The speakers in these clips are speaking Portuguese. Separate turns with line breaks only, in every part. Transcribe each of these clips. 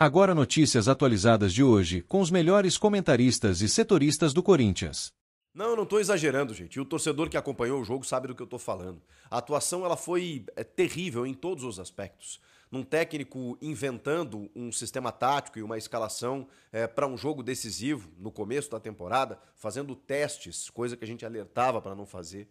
Agora notícias atualizadas de hoje, com os melhores comentaristas e setoristas do Corinthians.
Não, eu não estou exagerando, gente. E o torcedor que acompanhou o jogo sabe do que eu estou falando. A atuação ela foi terrível em todos os aspectos. Num técnico inventando um sistema tático e uma escalação para um jogo decisivo no começo da temporada, fazendo testes, coisa que a gente alertava para não fazer.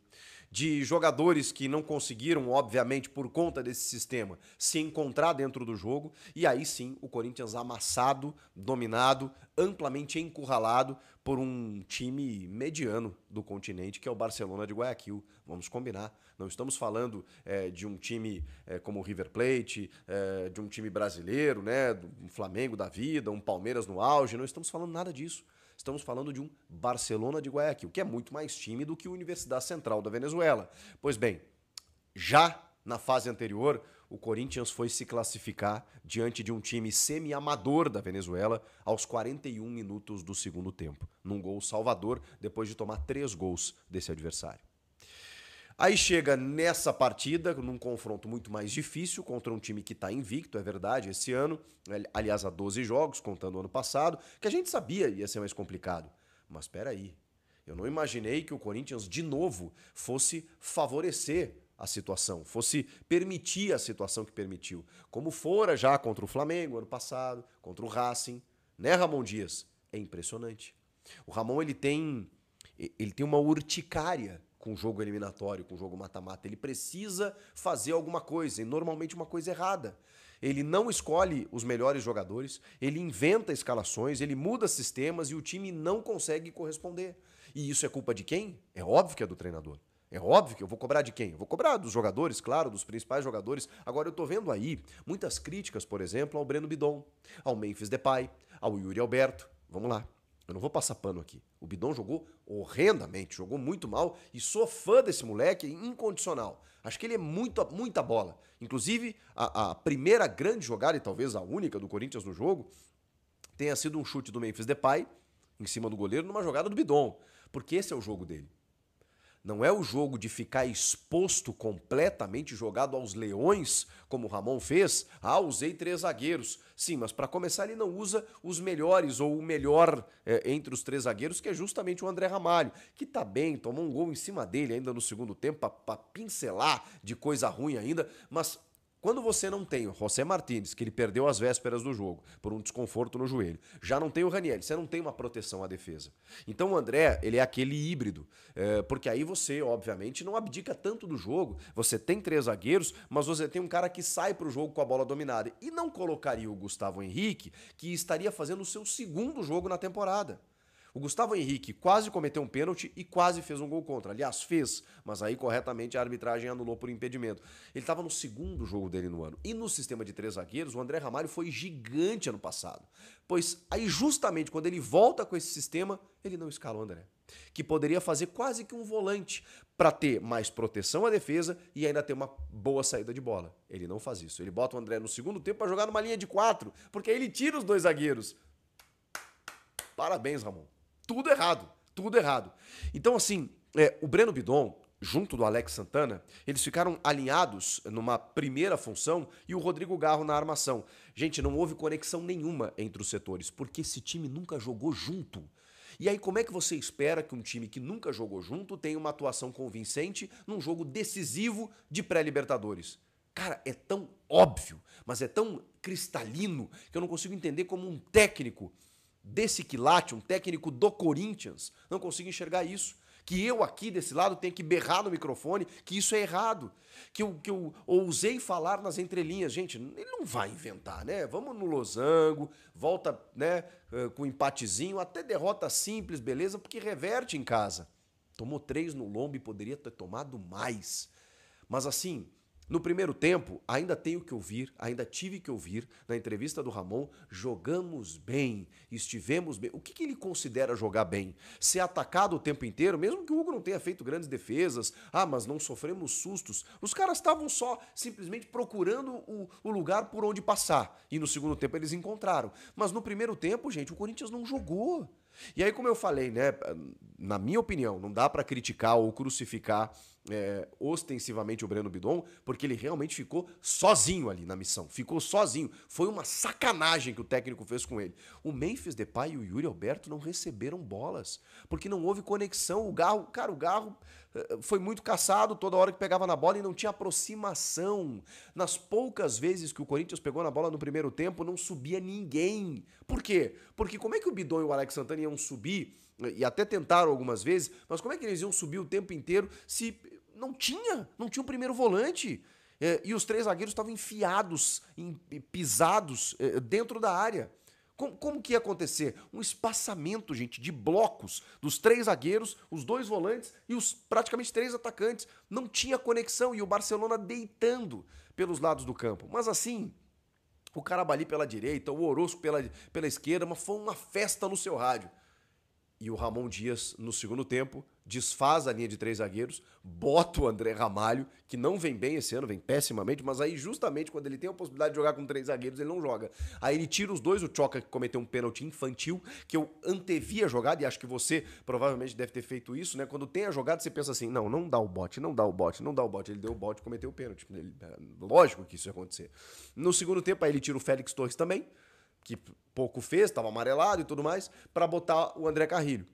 De jogadores que não conseguiram, obviamente, por conta desse sistema, se encontrar dentro do jogo. E aí sim, o Corinthians amassado, dominado, amplamente encurralado por um time mediano do continente, que é o Barcelona de Guayaquil. Vamos combinar. Não estamos falando de um time como o River Plate, de um time brasileiro, né, do Flamengo da vida, um Palmeiras no auge. Não estamos falando nada disso. Estamos falando de um Barcelona de Guayaquil, que é muito mais time do que a Universidade Central da Venezuela. Pois bem, já na fase anterior, o Corinthians foi se classificar diante de um time semi-amador da Venezuela aos 41 minutos do segundo tempo, num gol salvador, depois de tomar 3 gols desse adversário. Aí chega nessa partida, num confronto muito mais difícil, contra um time que está invicto, é verdade, esse ano, aliás, há 12 jogos, contando o ano passado, que a gente sabia ia ser mais complicado. Mas espera aí, eu não imaginei que o Corinthians, de novo, fosse favorecer a situação, fosse permitir a situação que permitiu. Como fora já contra o Flamengo, ano passado, contra o Racing, né, Ramon Dias? É impressionante. O Ramon, ele tem uma urticária com o jogo eliminatório, com o jogo mata-mata. Ele precisa fazer alguma coisa, e normalmente uma coisa errada. Ele não escolhe os melhores jogadores, ele inventa escalações, ele muda sistemas e o time não consegue corresponder. E isso é culpa de quem? É óbvio que é do treinador. É óbvio que eu vou cobrar de quem? Eu vou cobrar dos jogadores, claro, dos principais jogadores. Agora eu tô vendo aí muitas críticas, por exemplo, ao Breno Bidon, ao Memphis Depay, ao Yuri Alberto. Vamos lá. Eu não vou passar pano aqui. O Bidon jogou horrendamente, jogou muito mal e sou fã desse moleque incondicional. Acho que ele é muita bola. Inclusive, a primeira grande jogada, e talvez a única do Corinthians no jogo, tenha sido um chute do Memphis Depay em cima do goleiro numa jogada do Bidon. Porque esse é o jogo dele. Não é o jogo de ficar exposto completamente, jogado aos leões, como o Ramon fez. Ah, usei 3 zagueiros. Sim, mas para começar ele não usa os melhores ou o melhor entre os 3 zagueiros, que é justamente o André Ramalho, que tá bem, tomou um gol em cima dele ainda no segundo tempo para pincelar de coisa ruim ainda, mas quando você não tem o José Martínez, que ele perdeu as vésperas do jogo por um desconforto no joelho, já não tem o Ranieri, você não tem uma proteção à defesa. Então o André, ele é aquele híbrido, porque aí você, obviamente, não abdica tanto do jogo. Você tem 3 zagueiros, mas você tem um cara que sai pro jogo com a bola dominada. E não colocaria o Gustavo Henrique, que estaria fazendo o seu segundo jogo na temporada. O Gustavo Henrique quase cometeu um pênalti e quase fez um gol contra. Aliás, fez, mas aí corretamente a arbitragem anulou por impedimento. Ele estava no segundo jogo dele no ano. E no sistema de 3 zagueiros, o André Ramalho foi gigante ano passado. Pois aí justamente quando ele volta com esse sistema, ele não escala o André. Que poderia fazer quase que um volante para ter mais proteção à defesa e ainda ter uma boa saída de bola. Ele não faz isso. Ele bota o André no segundo tempo para jogar numa linha de 4, porque aí ele tira os 2 zagueiros. Parabéns, Ramon. Tudo errado, tudo errado. Então, assim, o Breno Bidon, junto do Alex Santana, eles ficaram alinhados numa primeira função e o Rodrigo Garro na armação. Gente, não houve conexão nenhuma entre os setores, porque esse time nunca jogou junto. E aí, como é que você espera que um time que nunca jogou junto tenha uma atuação convincente num jogo decisivo de pré-Libertadores? Cara, é tão óbvio, mas é tão cristalino que eu não consigo entender como um técnico desse quilate, um técnico do Corinthians, não consigo enxergar isso. Que eu aqui desse lado tenho que berrar no microfone que isso é errado. Que eu ousei falar nas entrelinhas. Gente, ele não vai inventar, né? Vamos no losango, volta, né, com um empatezinho, até derrota simples, beleza, porque reverte em casa. Tomou 3 no lombo e poderia ter tomado mais. Mas assim, no primeiro tempo, ainda tenho que ouvir, ainda tive que ouvir, na entrevista do Ramon, jogamos bem, estivemos bem. O que ele considera jogar bem? Ser atacado o tempo inteiro, mesmo que o Hugo não tenha feito grandes defesas, mas não sofremos sustos. Os caras estavam só simplesmente procurando o lugar por onde passar. E no segundo tempo eles encontraram. Mas no primeiro tempo, gente, o Corinthians não jogou. E aí, como eu falei, né, na minha opinião, não dá pra criticar ou crucificar ostensivamente o Breno Bidon, porque porque ele realmente ficou sozinho ali na missão. Ficou sozinho. Foi uma sacanagem que o técnico fez com ele. O Memphis Depay e o Yuri Alberto não receberam bolas, porque não houve conexão. O Garro foi muito caçado toda hora que pegava na bola e não tinha aproximação. Nas poucas vezes que o Corinthians pegou na bola no primeiro tempo, não subia ninguém. Por quê? Porque como é que o Bidon e o Alex Santana iam subir, e até tentaram algumas vezes, mas como é que eles iam subir o tempo inteiro se não tinha um primeiro volante? E os três zagueiros estavam enfiados, pisados dentro da área. Como que ia acontecer? Um espaçamento, gente, de blocos dos três zagueiros, os dois volantes e os praticamente três atacantes. Não tinha conexão e o Barcelona deitando pelos lados do campo. Mas assim, o Carabali pela direita, o Orozco pela esquerda, mas foi uma festa no seu rádio. E o Ramon Dias, no segundo tempo, desfaz a linha de três zagueiros, bota o André Ramalho, que não vem bem esse ano, vem pessimamente, mas aí justamente quando ele tem a possibilidade de jogar com três zagueiros, ele não joga. Aí ele tira os dois, o Choca que cometeu um pênalti infantil, que eu antevia a jogada, e acho que você provavelmente deve ter feito isso, né? Quando tem a jogada, você pensa assim, não dá o bote, não dá o bote, não dá o bote. Ele deu o bote e cometeu o pênalti. Lógico que isso ia acontecer. No segundo tempo, aí ele tira o Félix Torres também, que pouco fez, estava amarelado e tudo mais, para botar o André Carrilho.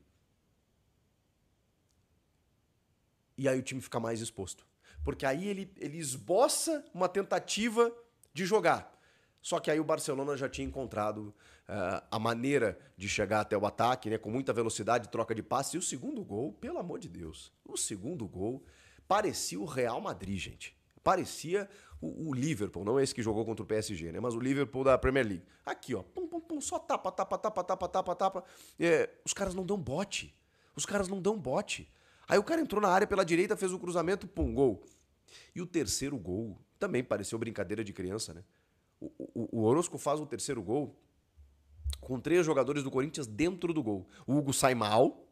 E aí o time fica mais exposto. Porque aí ele esboça uma tentativa de jogar. Só que aí o Barcelona já tinha encontrado a maneira de chegar até o ataque, né, com muita velocidade, troca de passe. E o segundo gol, pelo amor de Deus, o segundo gol parecia o Real Madrid, gente. Parecia o Liverpool, não esse que jogou contra o PSG, né? Mas o Liverpool da Premier League. Aqui, ó, pum, pum, pum, só tapa. Os caras não dão bote. Aí o cara entrou na área pela direita, fez o cruzamento, pum, gol. E o terceiro gol também pareceu brincadeira de criança, né? O Orozco faz o terceiro gol com três jogadores do Corinthians dentro do gol. O Hugo sai mal,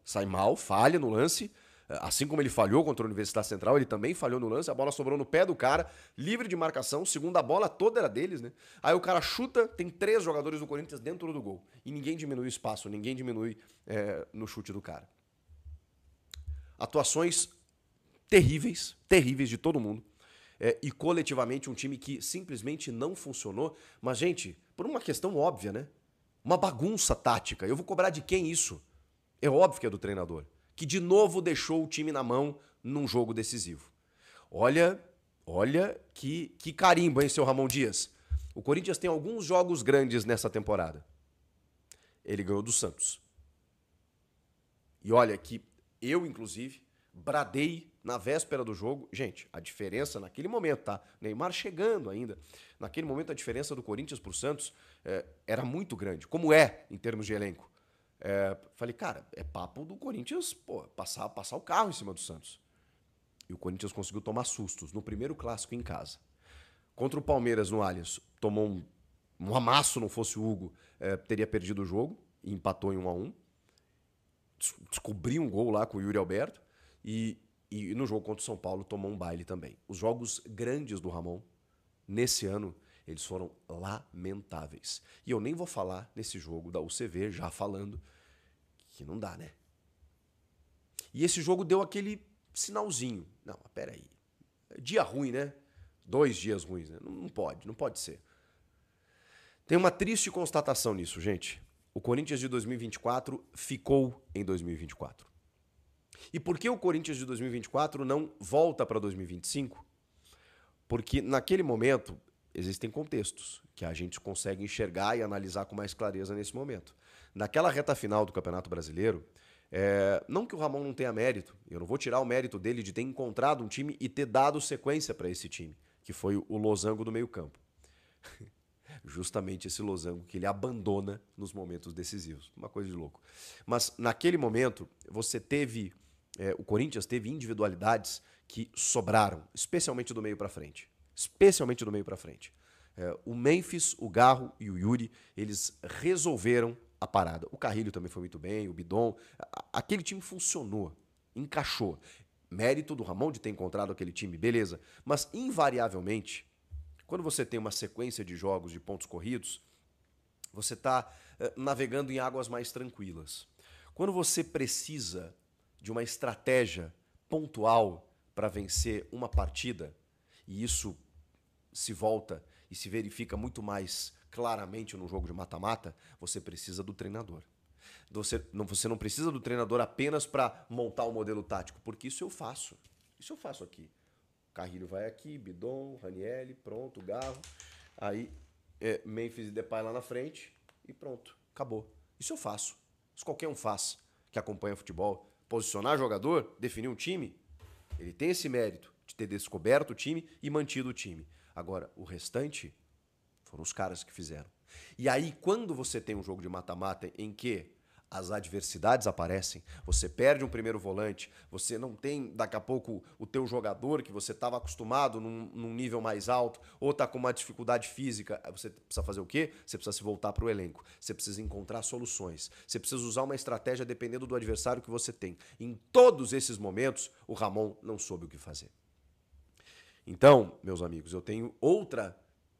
falha no lance. Assim como ele falhou contra a Universidade Central, ele também falhou no lance, a bola sobrou no pé do cara, livre de marcação, segunda bola toda era deles, né? Aí o cara chuta, tem três jogadores do Corinthians dentro do gol. E ninguém diminui o espaço, ninguém diminui no chute do cara. Atuações terríveis de todo mundo. E coletivamente um time que simplesmente não funcionou. Mas, gente, por uma questão óbvia, né? Uma bagunça tática. Eu vou cobrar de quem isso? É óbvio que é do treinador, que de novo deixou o time na mão num jogo decisivo. Olha que carimbo, hein, seu Ramon Dias? O Corinthians tem alguns jogos grandes nessa temporada. Ele ganhou do Santos. E olha que eu, inclusive, bradei na véspera do jogo. Gente, a diferença naquele momento, tá? Neymar chegando ainda. Naquele momento, a diferença do Corinthians pro Santos era muito grande, como é em termos de elenco. Falei, cara, é papo do Corinthians, passar o carro em cima do Santos. E o Corinthians conseguiu tomar sustos no primeiro clássico em casa. Contra o Palmeiras no Allianz, tomou um amasso, não fosse o Hugo, teria perdido o jogo e empatou em 1-1. Descobriu um gol lá com o Yuri Alberto e no jogo contra o São Paulo tomou um baile também. Os jogos grandes do Ramon, nesse ano, eles foram lamentáveis. E eu nem vou falar nesse jogo da UCV, já falando que não dá, né? E esse jogo deu aquele sinalzinho. Não, peraí. Dia ruim, né? 2 dias ruins, né? Não pode ser. Tem uma triste constatação nisso, gente. O Corinthians de 2024 ficou em 2024. E por que o Corinthians de 2024 não volta para 2025? Porque naquele momento existem contextos que a gente consegue enxergar e analisar com mais clareza nesse momento. Naquela reta final do Campeonato Brasileiro, não que o Ramon não tenha mérito, eu não vou tirar o mérito dele de ter encontrado um time e ter dado sequência para esse time, que foi o losango do meio-campo. Justamente esse losango que ele abandona nos momentos decisivos. Uma coisa de louco. Mas naquele momento, o Corinthians teve individualidades que sobraram, especialmente do meio para frente. O Memphis, o Garro e o Yuri, eles resolveram a parada. O Carrilho também foi muito bem, o Bidon. Aquele time funcionou, encaixou. Mérito do Ramon de ter encontrado aquele time, beleza. Mas, invariavelmente, quando você tem uma sequência de jogos de pontos corridos, você está navegando em águas mais tranquilas. Quando você precisa de uma estratégia pontual para vencer uma partida, e isso se volta e se verifica muito mais claramente no jogo de mata-mata, você precisa do treinador. Você não precisa do treinador apenas para montar o modelo tático, porque isso eu faço. Isso eu faço aqui. Carrilho vai aqui, Bidon, Ranieri, pronto, Garro. Aí Memphis e Depay lá na frente e pronto, acabou. Isso eu faço. Isso qualquer um faz que acompanha futebol. Posicionar jogador, definir um time, ele tem esse mérito de ter descoberto o time e mantido o time. Agora, o restante foram os caras que fizeram. E aí, quando você tem um jogo de mata-mata em que as adversidades aparecem, você perde um primeiro volante, você não tem, daqui a pouco, o teu jogador que você estava acostumado num nível mais alto, ou está com uma dificuldade física, você precisa fazer o quê? Você precisa se voltar para o elenco, você precisa encontrar soluções, você precisa usar uma estratégia dependendo do adversário que você tem. Em todos esses momentos, o Ramon não soube o que fazer. Então, meus amigos, eu tenho outra,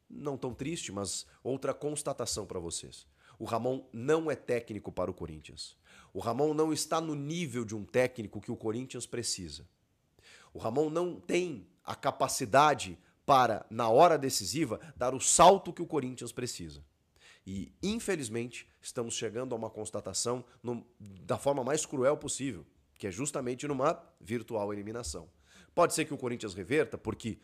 não tão triste, mas outra constatação para vocês. O Ramon não é técnico para o Corinthians. O Ramon não está no nível de um técnico que o Corinthians precisa. O Ramon não tem a capacidade para, na hora decisiva, dar o salto que o Corinthians precisa. E, infelizmente, estamos chegando a uma constatação da forma mais cruel possível, que é justamente numa virtual eliminação. Pode ser que o Corinthians reverta, porque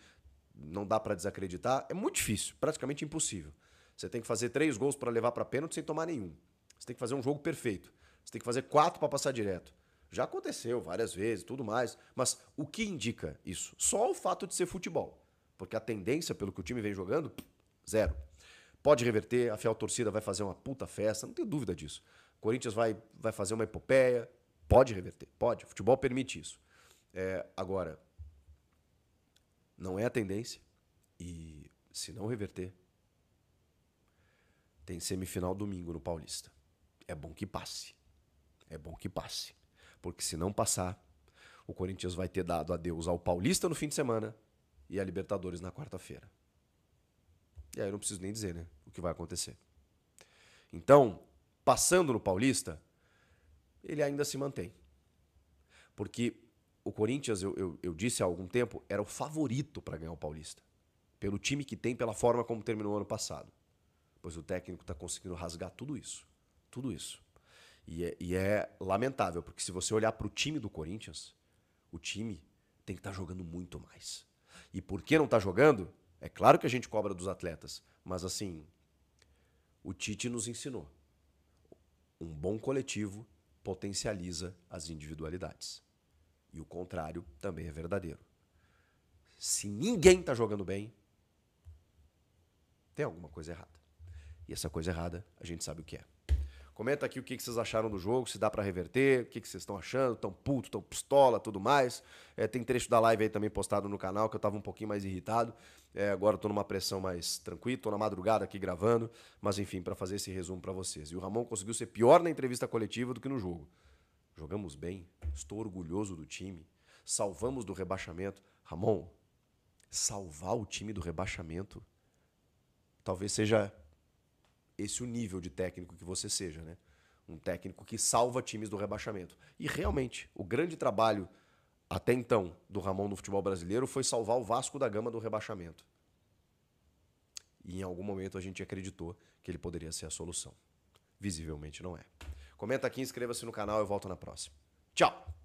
não dá para desacreditar, é muito difícil, praticamente impossível. Você tem que fazer 3 gols para levar para pênalti sem tomar nenhum. Você tem que fazer um jogo perfeito. Você tem que fazer 4 para passar direto. Já aconteceu várias vezes, tudo mais. Mas o que indica isso? Só o fato de ser futebol. Porque a tendência, pelo que o time vem jogando, zero. Pode reverter, a fiel torcida vai fazer uma puta festa, não tenho dúvida disso. O Corinthians vai fazer uma epopeia, pode reverter, pode. O futebol permite isso. Agora, não é a tendência. E se não reverter, tem semifinal domingo no Paulista. É bom que passe. É bom que passe. Porque se não passar, o Corinthians vai ter dado adeus ao Paulista no fim de semana e a Libertadores na quarta-feira. E aí eu não preciso nem dizer, né? O que vai acontecer. Então, passando no Paulista, ele ainda se mantém. Porque o Corinthians, eu disse há algum tempo, era o favorito para ganhar o Paulista. Pelo time que tem, pela forma como terminou o ano passado. Pois o técnico está conseguindo rasgar tudo isso. Tudo isso. E é lamentável, porque se você olhar para o time do Corinthians, o time tem que estar jogando muito mais. E por que não está jogando? É claro que a gente cobra dos atletas, mas assim, o Tite nos ensinou. Um bom coletivo potencializa as individualidades. E o contrário também é verdadeiro. Se ninguém está jogando bem, tem alguma coisa errada. E essa coisa errada, a gente sabe o que é. Comenta aqui o que vocês acharam do jogo, se dá pra reverter, o que vocês estão achando, tão puto, tão pistola, tudo mais. Tem trecho da live aí também postado no canal, que eu tava um pouquinho mais irritado. Agora eu tô numa pressão mais tranquila, tô na madrugada aqui gravando, mas enfim, pra fazer esse resumo pra vocês. E o Ramon conseguiu ser pior na entrevista coletiva do que no jogo. Jogamos bem, estou orgulhoso do time, salvamos do rebaixamento. Ramon, salvar o time do rebaixamento talvez seja esse o nível de técnico que você seja, né? Um técnico que salva times do rebaixamento. E realmente, o grande trabalho até então do Ramon no futebol brasileiro foi salvar o Vasco da Gama do rebaixamento. E em algum momento a gente acreditou que ele poderia ser a solução. Visivelmente não é. Comenta aqui, inscreva-se no canal, eu volto na próxima. Tchau!